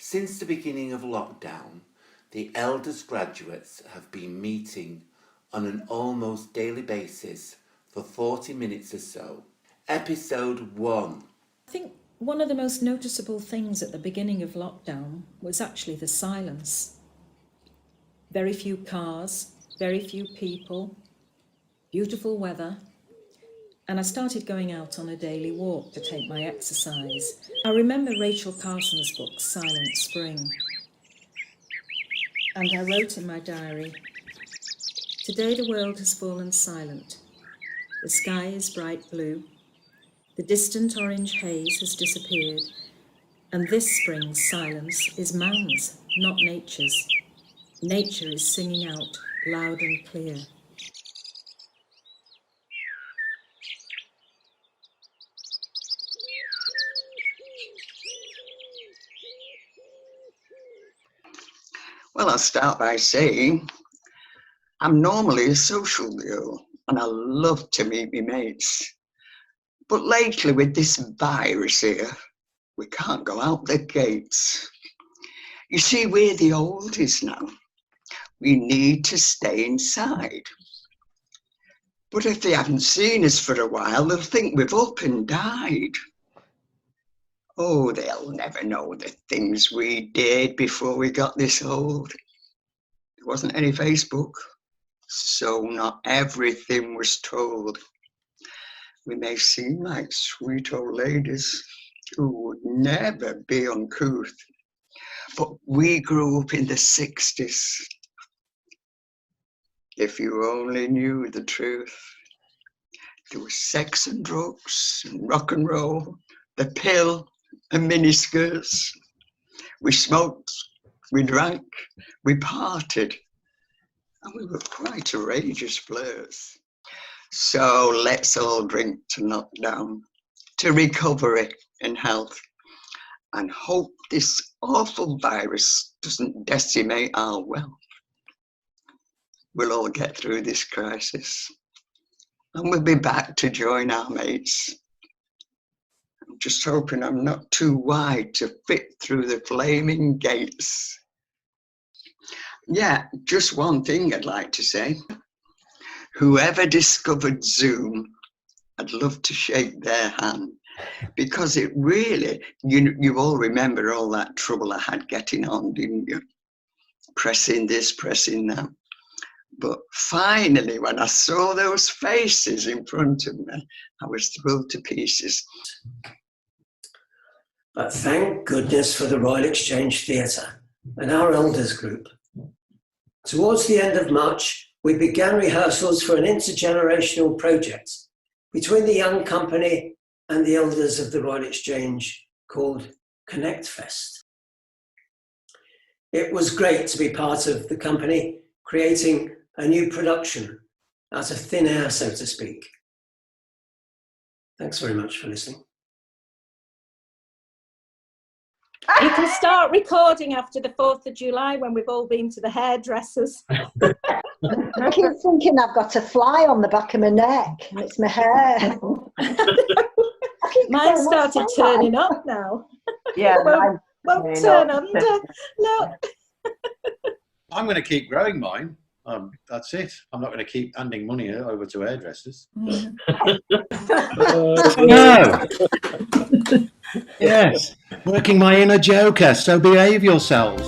Since the beginning of lockdown, the elders graduates have been meeting on an almost daily basis for 40 minutes or so. Episode 1. I think one of the most noticeable things at the beginning of lockdown was actually the silence. Very few cars, very few people, beautiful weather, and I started going out on a daily walk to take my exercise. I remember Rachel Carson's book, Silent Spring, and I wrote in my diary, "Today the world has fallen silent. The sky is bright blue. The distant orange haze has disappeared, and this spring's silence is man's, not nature's. Nature is singing out loud and clear." Well, I'll start by saying I'm normally a social girl and I love to meet my mates. But lately with this virus here, we can't go out the gates. You see, we're the oldies now. We need to stay inside. But if they haven't seen us for a while, they'll think we've up and died. Oh, they'll never know the things we did before we got this old. There wasn't any Facebook, so not everything was told. We may seem like sweet old ladies who would never be uncouth, but we grew up in the 60s. If you only knew the truth. There was sex and drugs and rock and roll, the pill and miniskirts. We smoked, we drank, we partied, and we were quite outrageous flirts. So let's all drink to lockdown, to recovery and health, and hope this awful virus doesn't decimate our wealth. We'll all get through this crisis, and we'll be back to join our mates. I'm just hoping I'm not too wide to fit through the flaming gates. Yeah, just one thing I'd like to say. Whoever discovered Zoom, I'd love to shake their hand, because it really, you all remember all that trouble I had getting on, didn't you? Pressing this, pressing that. But finally, when I saw those faces in front of me, I was thrilled to pieces. But thank goodness for the Royal Exchange Theatre and our elders group. Towards the end of March, we began rehearsals for an intergenerational project between the young company and the elders of the Royal Exchange called Connect Fest. It was great to be part of the company creating a new production out of thin air, so to speak. Thanks very much for listening. You can start recording after the 4th of July when we've all been to the hairdressers. I keep thinking I've got a fly on the back of my neck. It's my hair. Mine started turning up now. Yeah, won't turn under. No. I'm going to keep growing mine. That's it. I'm not going to keep handing money over to hairdressers. No. Yes. Working my inner joker, so behave yourselves.